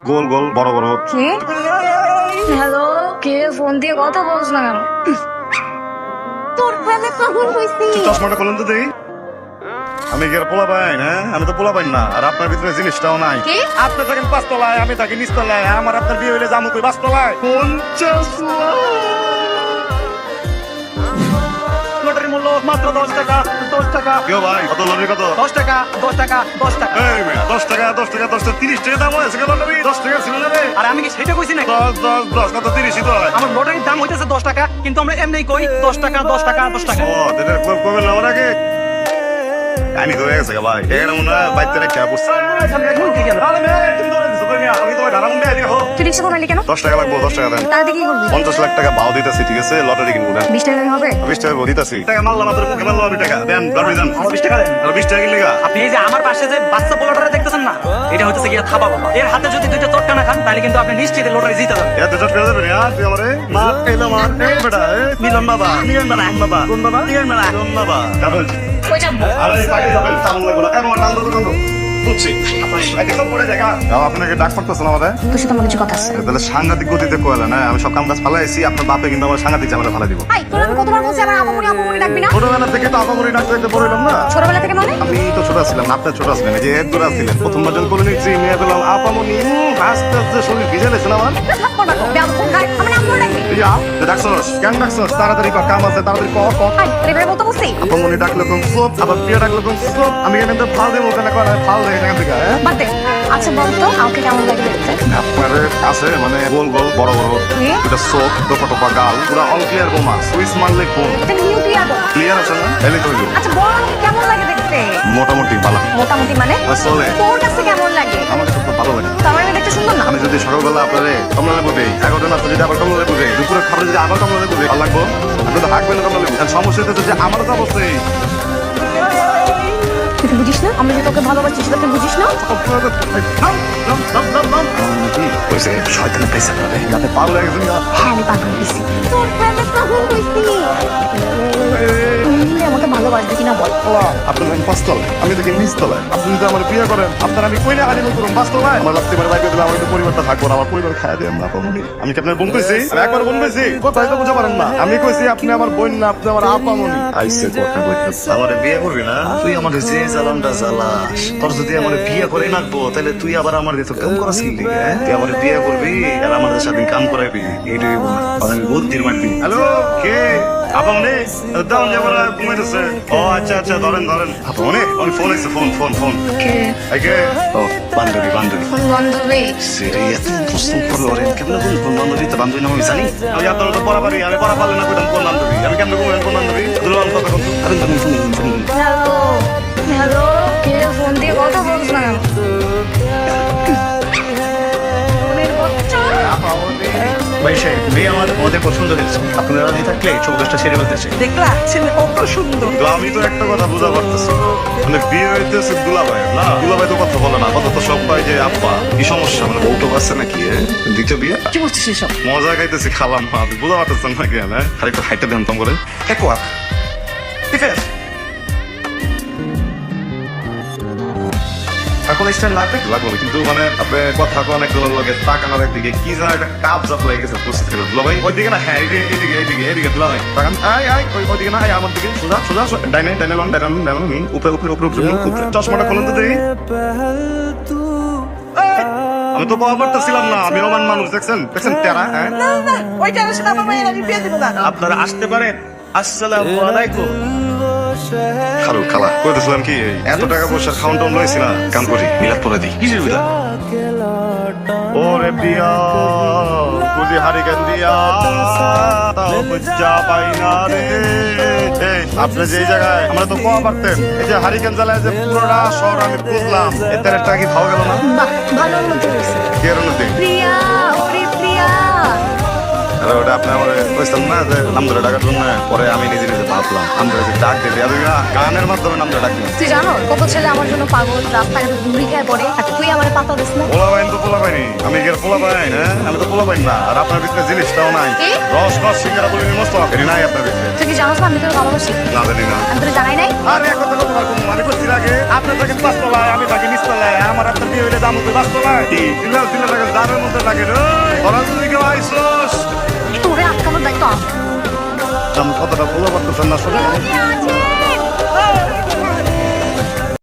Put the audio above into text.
গোল গোল বড় বড়। কে? হ্যালো, কে ফোন দিয়ে কথা বলছ না কেন? তোর প্রেমে পাগল হইছি। চশমাটা খুলেন তো দেখি। আমি কি আর পোলা পাইন? হ্যাঁ, আমি তো পোলা পাইন না। আর আপনার ভিতরে জিনিসটাও নাই। কি? আপনি থাকেন 5 তলায়, আমি থাকি নিচ তলায়। আমার আপনার বিয়ে হইলে জামু কই 5 তলায়। 50 লাখ। লটারি মূল্য মাত্র 10 টাকা। 10 টাকা। কেউ ভাই, কত লটারি কত? 10 টাকা 10 টাকা 10 টাকা। এই মেয়ে, 10 টাকা 10 টাকা 10 টাকা 30 টাকা দাম হয়েছে কেন লটারি? 10 টাকা ছিল না রে? আর আমি কি সেটা কইছি নাকি? 10 10 10 কত 30ই তো হয়। আমার লটারির দাম হইতেছে 10 টাকা, কিন্তু আমরা এমনি কই 10 টাকা 10 টাকা 10 টাকা। ও, এটা কবে লাও রাখে? আমি তো হয়ে গেছে ভাই। এখানে মনে হয় বাইতে রেখে বসছে। সামনে কোন দিকে গেল? আরে মেয়ে, তুমি ধরে দিছো কই মিয়া? আমি তোমায় ধারা মুন্ডে এদিকে হো। তুই রিক্সা বানালি কেন? 10 টাকা লাগবো, 10 টাকা দেন। তাহলে কি করবি? 50 লাখ টাকা ভাও দিতেছি, ঠিক আছে? লটারি কিনবো দেন। 20 টাকা হবে? 20 টাকা দিতেছি। টাকা মারলাম আপনার মুখে মারলাম আমি টাকা। দেন, লটারি দেন। আমার 20 টাকা দেন। আর 20 টাকা কিনলে গা? আপনি এই যে আমার পাশে যে বাচ্চা পোলাটারে দেখতেছেন না, এটা হচ্ছে গিয়া থাবা বাবা। এর হাতে যদি দুইটা চটকা না খান, তাহলে কিন্তু আপনি নিশ্চিত লটারি জিতে যাবেন। এত চট করে দেবেন ইয়ার, তুই আমারে মার এলো মার এই বেটা এ মিলন বাবা মিলন বাবা কোন বাবা মিলন বাবা কাবল কই যাবো? আরে পাটি যাবেন সামনে লাগলো না এমন নাম তো কান্দো বুঝছি আপনার আইতে সব পড়ে দেখা দাও আপনাকে ডাক করতেছ না আমাদের তোর সাথে আমার কিছু কথা আছে। তাহলে সাংঘাতিক গতিতে কইলা না আমি সব কাম কাজ ফালাইছি আপনার বাপে কিন্তু আমার সাংঘাতিক ঝামেলা ফালা দিব আই, তোর আমি কতবার বলছি আমার আপামনি আপামনি ডাকবি না? ছোটবেলা থেকে তো আপামরি ডাকতে ডাকতে বড় হলাম না ছোটবেলা থেকে মানে? আমি তো ছোট ছিলাম না আপনি ছোট ছিলেন এই যে এক দূরে ছিলেন প্রথমবার যখন কোলে নিচ্ছি মেয়ে বললাম আপামনি আস্তে আস্তে শরীর ভিজে লেছিল আমার থাপ্পড় মারবো, বেয়াদব গায়। আমার নাম ধরে ডাকবি। ইয়া ডাকছস কেন ডাকছস তাড়াতাড়ি কর কাম আছে তাড়াতাড়ি কর কর আই, এবারে বলতে বলছি। আপামনি ডাকলে কোন সব আবার প্রিয় ডাকলে কোন সব আমি এখানে তো ফাল দেবো ওখানে করে ফাল দেয় এখান থেকে হ্যাঁ বাদ দে। আচ্ছা বল তো, আমাকে কেমন লাগে দেখতে? আপনার আছে মানে গোল গোল বড় বড় কি? এটা চোখ টোপা টোপা গাল পুরো অল ক্লিয়ার বোমা সুইচ মারলে কোন এটা নিউ ক্লিয়ার বল। ক্লিয়ার আছে না এলে তো হইলো আচ্ছা বল, আমাকে কেমন লাগে দেখতে? মোটামুটি ভালো মোটামুটি মানে? চলে তোর কাছে কেমন লাগে? আমার কাছে খুব ভালো লাগে তো আমার মেয়ে দেখতে সুন্দর না? আমি যদি সকালবেলা আপনারে কমলা লেবু দেই 11টা নাস্তা যদি আবার কমলা লেবু দেই দুপুরে খাবার যদি আবার কমলা লেবু দেই ভালো লাগবো আপনি তো হাঁকবেন কমলা লেবু আর সমস্যা হচ্ছে যে আমারও তো অবশ্যই তুই বুঝিস না আমি যে তোকে ভালোবাসি সেটা তুই বুঝিস না? শয়তানের পেছন ধরে যাতে পাগল হয়ে গেছে না হ্যাঁ আমি পাগল হয়েছি। তোর প্রেমে পাগল হয়েছি। তুই আমাকে ভালোবাসবি কিনা বল? আপনার আমি পাঁচতলায় আমি দেখি নিচতলায় আপনি যদি আমার বিয়ে করেন আপনার আমি কইলে হানিমুন করুন পাঁচতলায় আমার লাগতে পারে বাইকে দিলে আমার একটু পরিবারটা থাকবো না আমার পরিবার খাইয়া দেন না পামনি আমি কি আপনার বোন কইছি আমি একবার বোন কইছি কোথায় তো বুঝতে পারেন না আমি কইছি আপনি আমার বোন না আপনি আমার আপামনি আইসে কথা কইতেছে আমার বিয়ে করবি না তুই আমার যে চালানটা চালাস তোর যদি আমার বিয়ে করে নাকবো তাহলে তুই আবার আমার দিতে কাম করাস কি লিগে তুই আমার বিয়ে করবি আর আমাদের সাথে কাম করাবি এইটাই বল আমি বুদ্ধির মারবি হ্যালো কে আপামনি দাম যাবার ঘুমাইতেছে ও আচ্ছা আচ্ছা ধরেন ধরেন আপামনি আমি ফোন আছে ফোন ফোন ফোন কে? আগে ও বান্ধবী বান্ধবী কোন বান্ধবী? সিরিয়াস প্রশ্ন করলো ওরে কেমন কোন বান্ধবী তো বান্ধবী নাম আমি জানি আমি আপনার তো পড়া পারি আমি পড়া পারলে না কইতাম কোন বান্ধবী আমি কেমন কোন বান্ধবী দুলান কথা কোন আরে তুমি ফোন হ্যালো হ্যালো, কে ফোন দিয়ে কথা বলছ না কেন? ফোনের বাচ্চা। ভাই সাহেব মেয়ে আমার আমাদের পছন্দ হয়েছে আপনারা রাজি থাকলে চৌকাশটা সেরে ফেলতেছে দেখলা ছেলে কত সুন্দর। তো আমি তো একটা কথা বুঝা পারতেছি না। মানে বিয়ে হইতেছে দুলাভাই না দুলাভাই তো কথা বলে না কথা তো সব পাই যে আব্বা কি সমস্যা মানে বউ তো আছে নাকি দ্বিতীয় বিয়ে কি বলছিস এসব? মজা খাইতেছি খালাম মা আপনি বুঝা পারতেছেন না কেন খালি একটু হাইটে দেন করে একবার ডিফেন্স এখন স্টাইল লাগবে লাগবে কিন্তু মানে আপনি কথা কোন একজনের লগে তাকানোর একদিকে কি যেন একটা কাপ জাপ হয়ে গেছে প্রস্তুত করে দুলা ভাই ওইদিকে না হ্যাঁ এইদিকে এইদিকে এইদিকে দুলা ভাই তাকান আই আই ওইদিকে না আই আমার দিকে সোজা সোজা ডাইনে ডাইনে লন ডাইনে লন ডাইনে লন উপরে উপরে উপরে উপরে উপরে চশমাটা খুলুন তো দেখি আমি তো পাওয়া পারতেছিলাম না আমি রোমান মানুষ দেখছেন দেখছেন তেরা হ্যাঁ ওইটা আমার সাথে আমার মায়ের আমি বিয়ে দিব না। আপনারা আসতে পারেন আসসালামু আলাইকুম খালু খালা কইতেছিলাম কি এত টাকা পয়সা খাউন টাউন লইছি না কাম করি বিলাপ করে দিই কিসের বিলাপ ওরে বিয়া বুঝি হারিকেন দিয়া তাও বুঝা পাই না রে এই, আপনি যে জায়গায় আমরা তো কোয়া পারতেন এই যে হারিকেন জ্বালায় যে পুরোটা শহর আমি বুঝলাম এতে একটা কি খাওয়া গেল না বাহ, ভালো উন্নতি হয়েছে। কে উন্নতি প্রিয়া, ওরে প্রিয়া। হ্যালো পরে আপনি আমার কইছেন না যে নাম ধরে ডাকার জন্য, পরে আমি নিজে নিজে ভাবলাম নাম ধরে যে ডাক দিতে আমি না গানের মাধ্যমে নাম ধরে ডাকি। তুই জানো কত ছেলে আমার জন্য পাগল, রাস্তাঘাটে ঘুরি খায় পড়ে, আর তুই আমার পাতা দিস না। পোলা বাইন তো পোলা বাইনি, আমি কি আর পোলা বাইন? হ্যাঁ আমি তো পোলা বাইন না। আর আপনার ভিতরে জিনিসটাও নাই, কি? রস রস সিঙ্গারা বলি মস্ত এটি নাই আপনার ভিতরে। তুই কি জানোস না আমি তোর ভালোবাসি? না জানি না। আমি তোর জানাই নাই? আর এক কথা কথা পারবো আমি করছি আগে আপনার থাকেন পাঁচতলায়, আমি থাকি নিচতলায়, আমার আপনার বিয়ে হইলে দাম হতো পাঁচতলায়। তিনটা তিনটা টাকা দামের মধ্যে লাগে রে। ওরা তুই কেউ আইসোস, তোরে আটকানোর দায়িত্ব আমার। আমি কথাটা বলে পারতেছেন না আসলে। আছে